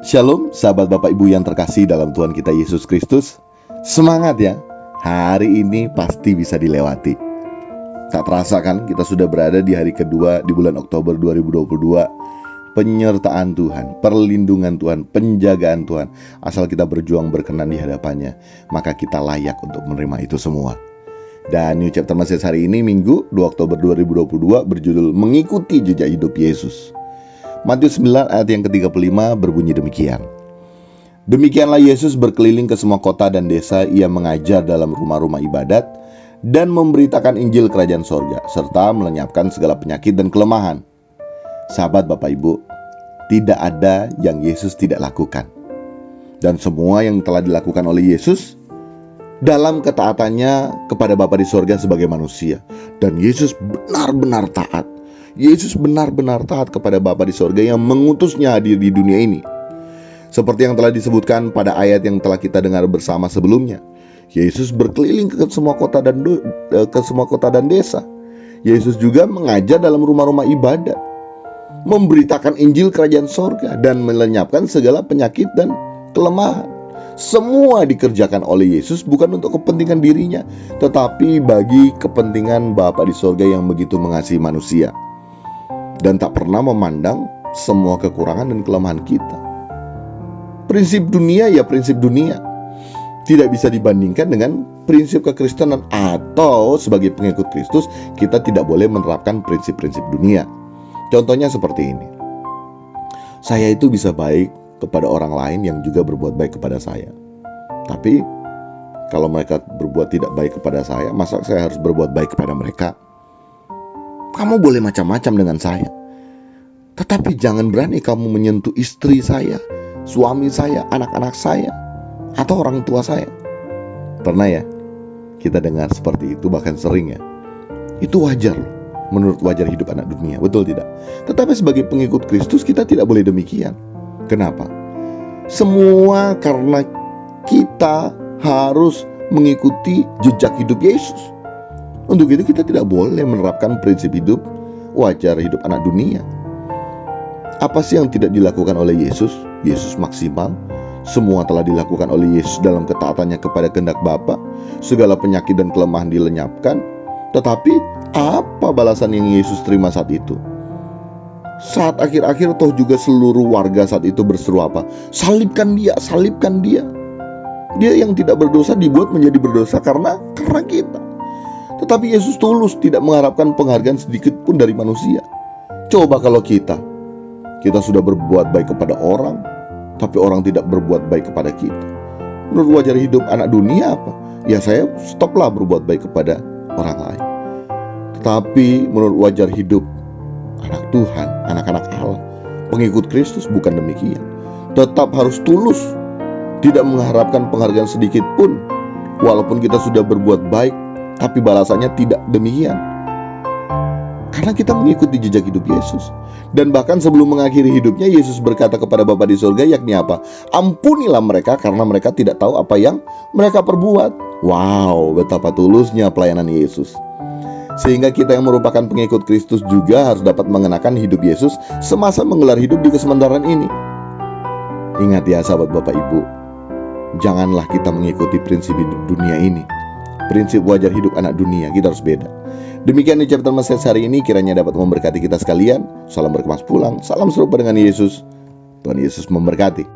Shalom, sahabat Bapak Ibu yang terkasih dalam Tuhan kita Yesus Kristus. Semangat ya, hari ini pasti bisa dilewati. Tak terasa kan, kita sudah berada di hari kedua di bulan Oktober 2022. Penyertaan Tuhan, perlindungan Tuhan, penjagaan Tuhan. Asal kita berjuang berkenan di hadapannya, maka kita layak untuk menerima itu semua. Dan New Chapter Message hari ini Minggu 2 Oktober 2022 berjudul Mengikuti Jejak Hidup Yesus. Matius 9 ayat yang ke-35 berbunyi demikian. Demikianlah Yesus berkeliling ke semua kota dan desa. Ia mengajar dalam rumah-rumah ibadat dan memberitakan Injil Kerajaan Sorga, serta melenyapkan segala penyakit dan kelemahan. Sahabat Bapak Ibu, tidak ada yang Yesus tidak lakukan. Dan semua yang telah dilakukan oleh Yesus dalam ketaatannya kepada Bapa di sorga sebagai manusia. Dan Yesus benar-benar taat. Yesus benar-benar taat kepada Bapa di sorga yang mengutusnya hadir di dunia ini. Seperti yang telah disebutkan pada ayat yang telah kita dengar bersama sebelumnya, Yesus berkeliling ke semua kota dan desa. Yesus juga mengajar dalam rumah-rumah ibadat, memberitakan Injil Kerajaan Sorga, dan melenyapkan segala penyakit dan kelemahan. Semua dikerjakan oleh Yesus bukan untuk kepentingan dirinya, tetapi bagi kepentingan Bapa di sorga yang begitu mengasihi manusia, dan tak pernah memandang semua kekurangan dan kelemahan kita. Prinsip dunia ya prinsip dunia, tidak bisa dibandingkan dengan prinsip kekristenan. Atau sebagai pengikut Kristus, kita tidak boleh menerapkan prinsip-prinsip dunia. Contohnya seperti ini. Saya itu bisa baik kepada orang lain yang juga berbuat baik kepada saya. Tapi kalau mereka berbuat tidak baik kepada saya, masa saya harus berbuat baik kepada mereka? Kamu boleh macam-macam dengan saya, tetapi jangan berani kamu menyentuh istri saya, suami saya, anak-anak saya, atau orang tua saya. Pernah ya kita dengar seperti itu, bahkan sering ya. Itu wajar loh, menurut wajar hidup anak dunia, betul tidak? Tetapi sebagai pengikut Kristus kita tidak boleh demikian. Kenapa? Semua karena kita harus mengikuti jejak hidup Yesus. Untuk itu kita tidak boleh menerapkan prinsip hidup wajar hidup anak dunia. Apa sih yang tidak dilakukan oleh Yesus? Yesus maksimal. Semua telah dilakukan oleh Yesus dalam ketaatannya kepada kehendak Bapa. Segala penyakit dan kelemahan dilenyapkan. Tetapi apa balasan yang Yesus terima saat itu? Saat akhir-akhir toh juga seluruh warga saat itu berseru apa? Salibkan dia, salibkan dia. Dia yang tidak berdosa dibuat menjadi berdosa karena kita. Tetapi Yesus tulus, tidak mengharapkan penghargaan sedikit pun dari manusia. Coba kalau kita sudah berbuat baik kepada orang, tapi orang tidak berbuat baik kepada kita. Menurut wajar hidup anak dunia apa? Ya saya stoplah berbuat baik kepada orang lain. Tetapi menurut wajar hidup anak Tuhan, anak-anak Allah, pengikut Kristus bukan demikian. Tetap harus tulus, tidak mengharapkan penghargaan sedikit pun. Walaupun kita sudah berbuat baik, tapi balasannya tidak demikian. Karena kita mengikuti jejak hidup Yesus. Dan bahkan sebelum mengakhiri hidupnya, Yesus berkata kepada Bapa di sorga, yakni apa? Ampunilah mereka karena mereka tidak tahu apa yang mereka perbuat. Wow, betapa tulusnya pelayanan Yesus. Sehingga kita yang merupakan pengikut Kristus juga harus dapat mengenakan hidup Yesus semasa menggelar hidup di kesementaraan ini. Ingat ya sahabat Bapak Ibu, janganlah kita mengikuti prinsip hidup dunia ini. Prinsip wajar hidup anak dunia, kita harus beda. Demikian di chapter Message hari ini, kiranya dapat memberkati kita sekalian. Salam berkemas pulang, salam serupa dengan Yesus. Tuhan Yesus memberkati.